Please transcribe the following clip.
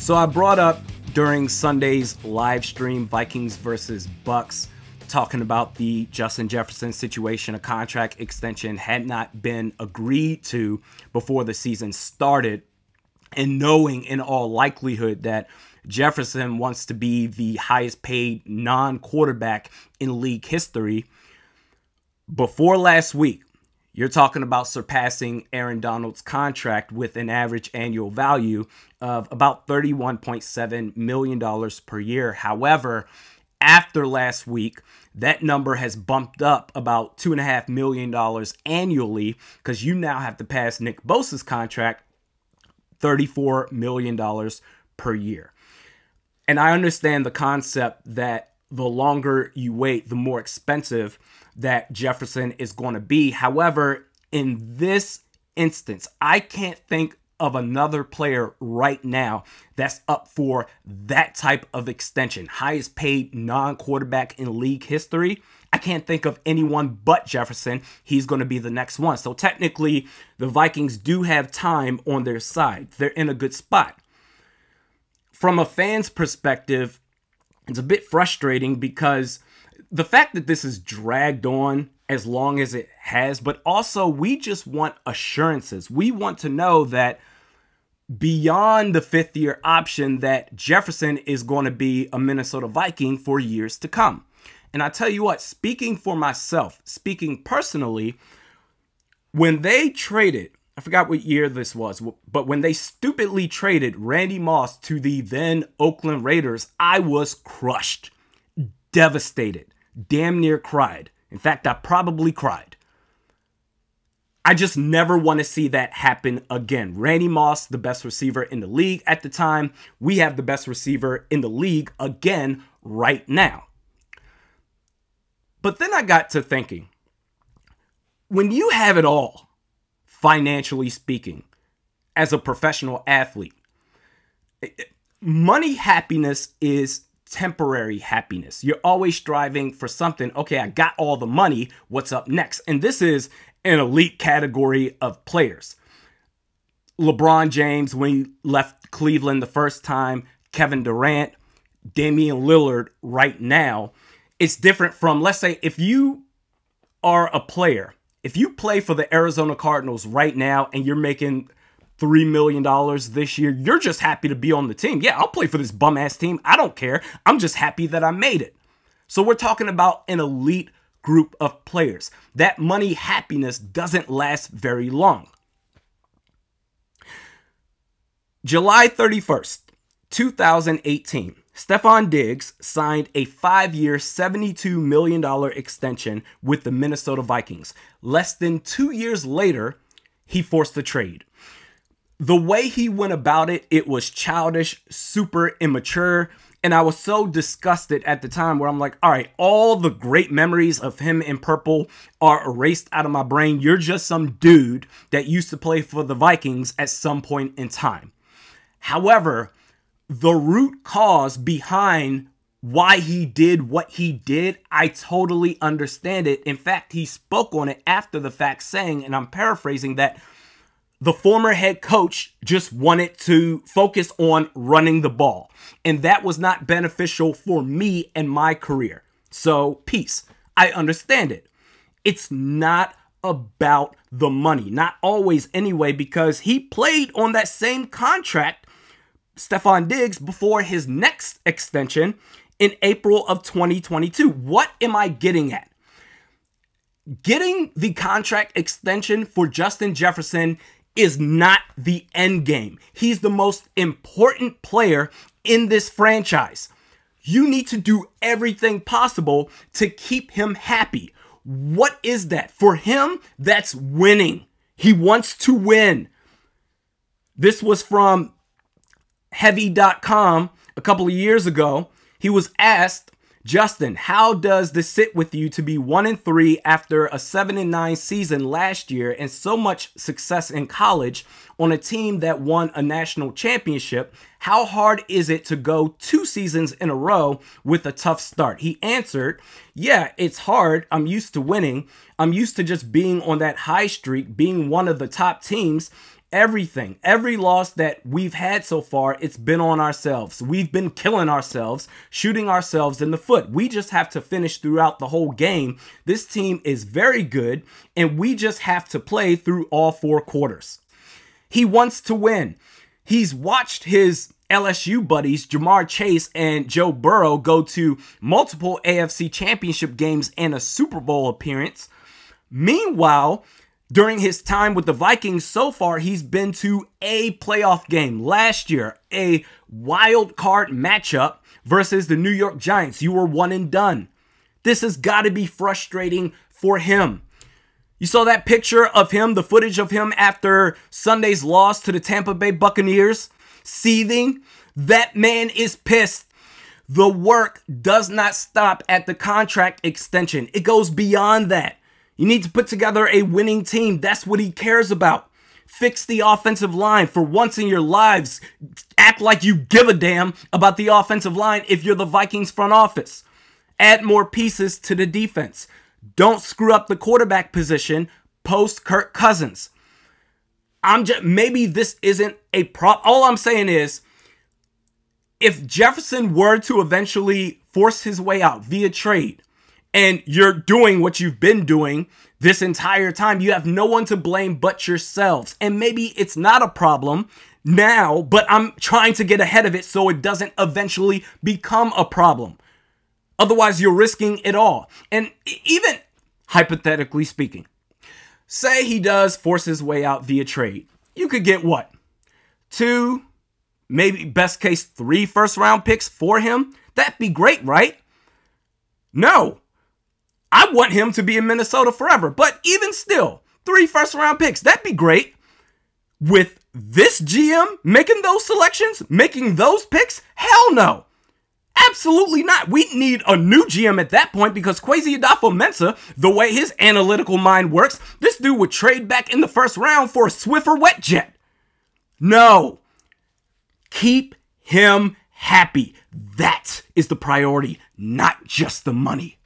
So I brought up during Sunday's live stream Vikings versus Bucks, talking about the Justin Jefferson situation. A contract extension had not been agreed to before the season started, and knowing in all likelihood that Jefferson wants to be the highest paid non-quarterback in league history. Before last week, you're talking about surpassing Aaron Donald's contract with an average annual value of about $31.7 million per year. However, after last week, that number has bumped up about $2.5 million annually, because you now have to pass Nick Bosa's contract, $34 million per year. And I understand the concept that the longer you wait, the more expensive that Jefferson is going to be. However, in this instance, I can't think of another player right now that's up for that type of extension. Highest paid non-quarterback in league history. I can't think of anyone but Jefferson. He's going to be the next one. So technically, the Vikings do have time on their side. They're in a good spot. From a fan's perspective, it's a bit frustrating because the fact that this is dragged on as long as it has, but also we just want assurances. We want to know that beyond the fifth-year option that Jefferson is going to be a Minnesota Viking for years to come. And I tell you what, speaking for myself, speaking personally, when they traded, I forgot what year this was, but when they stupidly traded Randy Moss to the then Oakland Raiders, I was crushed, devastated, damn near cried. In fact, I probably cried. I just never want to see that happen again. Randy Moss, the best receiver in the league at the time. We have the best receiver in the league again right now. But then I got to thinking, when you have it all, financially speaking, as a professional athlete, money happiness is temporary happiness. You're always striving for something. Okay, I got all the money. What's up next? And this is an elite category of players. LeBron James, when he left Cleveland the first time, Kevin Durant, Damian Lillard right now. It's different from, let's say, if you are a player, if you play for the Arizona Cardinals right now and you're making $3 million this year, you're just happy to be on the team. Yeah, I'll play for this bum-ass team. I don't care. I'm just happy that I made it. So we're talking about an elite group of players. That money happiness doesn't last very long. July 31st, 2018, Stephon Diggs signed a 5-year, $72 million extension with the Minnesota Vikings. Less than 2 years later, he forced the trade. The way he went about it, it was childish, super immature, and I was so disgusted at the time where I'm like, all right, all the great memories of him in purple are erased out of my brain. You're just some dude that used to play for the Vikings at some point in time. However, the root cause behind why he did what he did, I totally understand it. In fact, he spoke on it after the fact, saying, and I'm paraphrasing, that the former head coach just wanted to focus on running the ball, and that was not beneficial for me and my career. So, peace. I understand it. It's not about the money. Not always anyway, because he played on that same contract, Stephon Diggs, before his next extension in April of 2022. What am I getting at? Getting the contract extension for Justin Jefferson is not the end game. He's the most important player in this franchise. You need to do everything possible to keep him happy. What is that? For him, that's winning. He wants to win. This was from Heavy.com a couple of years ago. He was asked, Justin, how does this sit with you to be 1-3 after a 7-9 season last year and so much success in college on a team that won a national championship? How hard is it to go 2 seasons in a row with a tough start? He answered, yeah, it's hard. I'm used to winning. I'm used to just being on that high streak, being one of the top teams. Everything, every loss that we've had so far, it's been on ourselves. We've been killing ourselves, shooting ourselves in the foot. We just have to finish throughout the whole game. This team is very good, and we just have to play through all 4 quarters. He wants to win. He's watched his LSU buddies, Jamar Chase and Joe Burrow, go to multiple AFC championship games and a Super Bowl appearance. Meanwhile, during his time with the Vikings so far, he's been to a playoff game. Last year, a wild card matchup versus the New York Giants. You were one and done. This has got to be frustrating for him. You saw that picture of him, the footage of him after Sunday's loss to the Tampa Bay Buccaneers, seething. That man is pissed. The work does not stop at the contract extension. It goes beyond that. You need to put together a winning team. That's what he cares about. Fix the offensive line. For once in your lives, act like you give a damn about the offensive line if you're the Vikings front office. Add more pieces to the defense. Don't screw up the quarterback position post Kirk Cousins. Maybe this isn't a problem. All I'm saying is, if Jefferson were to eventually force his way out via trade, and you're doing what you've been doing this entire time, you have no one to blame but yourselves. And maybe it's not a problem now, but I'm trying to get ahead of it so it doesn't eventually become a problem. Otherwise, you're risking it all. And even hypothetically speaking, say he does force his way out via trade. You could get what? 2, maybe best case 3 first-round picks for him? That'd be great, right? No. I want him to be in Minnesota forever. But even still, 3 first-round picks, that'd be great. With this GM making those selections, making those picks? Hell no. Absolutely not. We need a new GM at that point because Kwesi Adolfo-Mensah, the way his analytical mind works, this dude would trade back in the first round for a Swiffer wet jet. No. Keep him happy. That is the priority, not just the money.